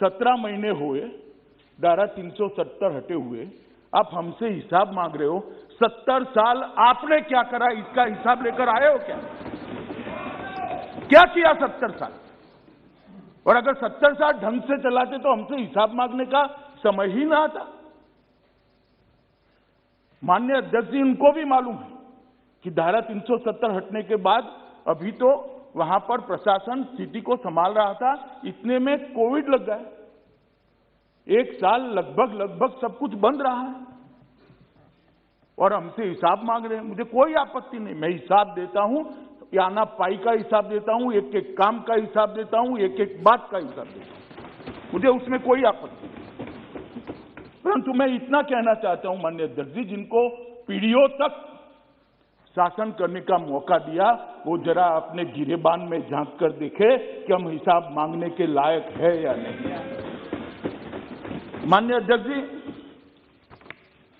17 महीने हुए, धारा 370 हटे हुए, आप हमसे हिसाब मांग रहे हो। 70 साल आपने क्या करा, इसका हिसाब लेकर आए हो क्या किया 70 साल? और अगर 70 साल ढंग से चलाते तो हमसे हिसाब मांगने का समय ही ना आता। माननीय अध्यक्ष जी, उनको भी मालूम है कि धारा 370 हटने के बाद अभी तो वहां पर प्रशासन स्थिति को संभाल रहा था, इतने में कोविड लग गया। 1 साल लगभग सब कुछ बंद रहा है और हमसे हिसाब मांग रहे हैं। मुझे कोई आपत्ति नहीं, मैं हिसाब देता हूं, आना पाई का हिसाब देता हूं, एक एक काम का हिसाब देता हूं, एक एक बात का हिसाब देता हूं, मुझे उसमें कोई आपत्ति नहीं। परंतु मैं इतना कहना चाहता हूं माननीय अध्यक्ष जी, जिनको पीढ़ियों तक शासन करने का मौका दिया, वो जरा अपने गिरेबान में झांक कर देखे कि हम हिसाब मांगने के लायक है या नहीं। माननीय अध्यक्ष जी,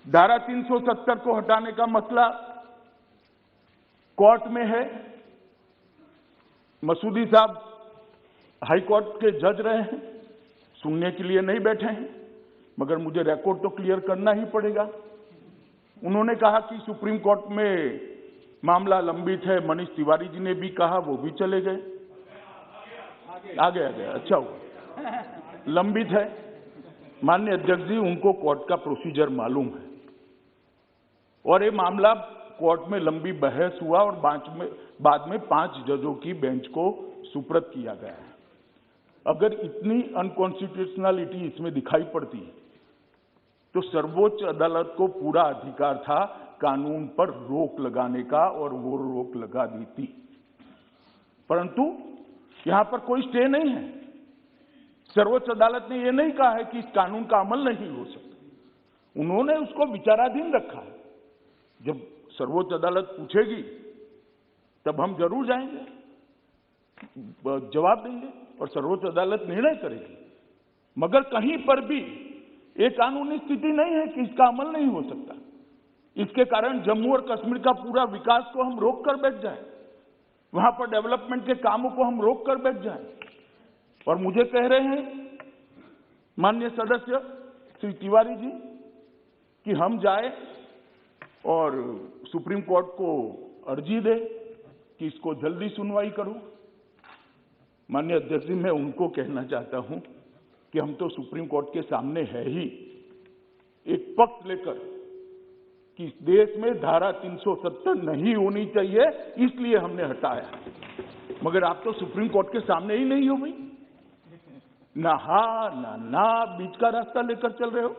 धारा 370 को हटाने का मसला कोर्ट में है। मसूदी साहब हाई कोर्ट के जज रहे हैं, सुनने के लिए नहीं बैठे हैं, मगर मुझे रिकॉर्ड तो क्लियर करना ही पड़ेगा। उन्होंने कहा कि सुप्रीम कोर्ट में मामला लंबित है। मनीष तिवारी जी ने भी कहा, वो भी चले गए, आगे अच्छा हुआ, लंबित है। माननीय अध्यक्ष जी, उनको कोर्ट का प्रोसीजर मालूम है और ये मामला कोर्ट में लंबी बहस हुआ और बाद में 5 जजों की बेंच को सुपुर्द किया गया है। अगर इतनी अनकॉन्स्टिट्यूशनलिटी इसमें दिखाई पड़ती तो सर्वोच्च अदालत को पूरा अधिकार था कानून पर रोक लगाने का और वो रोक लगा दी थी, परंतु यहां पर कोई स्टे नहीं है। सर्वोच्च अदालत ने यह नहीं कहा है कि इस कानून का अमल नहीं हो सकता, उन्होंने उसको विचाराधीन रखा है। जब सर्वोच्च अदालत पूछेगी तब हम जरूर जाएंगे, जवाब देंगे और सर्वोच्च अदालत निर्णय करेगी। मगर कहीं पर भी एक कानूनी स्थिति नहीं है कि इसका अमल नहीं हो सकता। इसके कारण जम्मू और कश्मीर का पूरा विकास को हम रोक कर बैठ जाए, वहां पर डेवलपमेंट के कामों को हम रोक कर बैठ जाए। और मुझे कह रहे हैं माननीय सदस्य श्री तिवारी जी कि हम जाए और सुप्रीम कोर्ट को अर्जी दे कि इसको जल्दी सुनवाई करो। माननीय अध्यक्ष जी, मैं उनको कहना चाहता हूं कि हम तो सुप्रीम कोर्ट के सामने है ही एक पक्ष लेकर कि इस देश में धारा 370 नहीं होनी चाहिए, इसलिए हमने हटाया। मगर आप तो सुप्रीम कोर्ट के सामने ही नहीं हो भाई, ना हा ना बीच का रास्ता लेकर चल रहे हो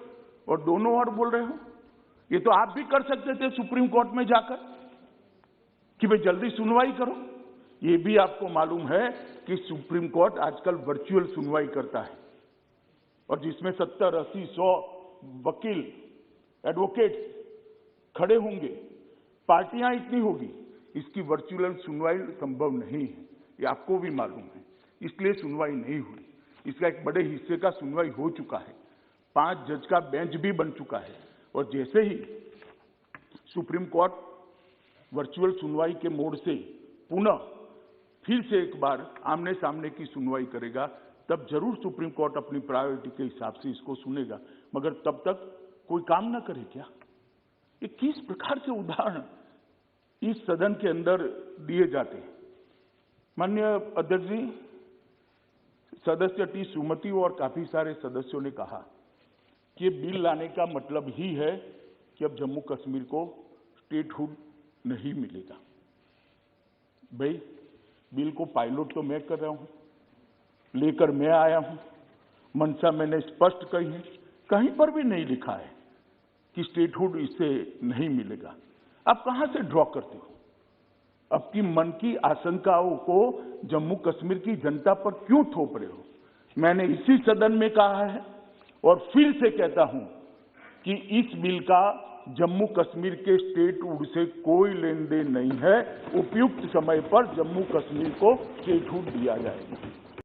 और दोनों ओर बोल रहे हो। ये तो आप भी कर सकते थे सुप्रीम कोर्ट में जाकर कि भाई जल्दी सुनवाई करो। ये भी आपको मालूम है कि सुप्रीम कोर्ट आजकल वर्चुअल सुनवाई करता है और जिसमें 70, 80, 100 वकील, एडवोकेट्स खड़े होंगे, पार्टियां इतनी होगी, इसकी वर्चुअल सुनवाई संभव नहीं है। ये आपको भी मालूम है, इसलिए सुनवाई नहीं हुई। इसका एक बड़े हिस्से का सुनवाई हो चुका है, 5 जज का बेंच भी बन चुका है और जैसे ही सुप्रीम कोर्ट वर्चुअल सुनवाई के मोड से पुनः फिर से एक बार आमने सामने की सुनवाई करेगा, तब जरूर सुप्रीम कोर्ट अपनी प्रायोरिटी के हिसाब से इसको सुनेगा। मगर तब तक कोई काम ना करे क्या? ये किस प्रकार के उदाहरण इस सदन के अंदर दिए जाते हैं? माननीय अध्यक्ष जी, सदस्य टी सुमति और काफी सारे सदस्यों ने कहा कि ये बिल लाने का मतलब ही है कि अब जम्मू कश्मीर को स्टेटहुड नहीं मिलेगा। भाई, बिल को पायलट तो मैं कर रहा हूं, लेकर मैं आया हूं, मंशा मैंने स्पष्ट कही है, कहीं पर भी नहीं लिखा है कि स्टेटहुड इससे नहीं मिलेगा। आप कहां से ड्रॉ करते हो? आपकी मन की आशंकाओं को जम्मू कश्मीर की जनता पर क्यों थोप रहे हो? मैंने इसी सदन में कहा है और फिर से कहता हूं कि इस बिल का जम्मू कश्मीर के स्टेटहुड से कोई लेन देन नहीं है। उपयुक्त समय पर जम्मू कश्मीर को स्टेटहुड दिया जाएगा।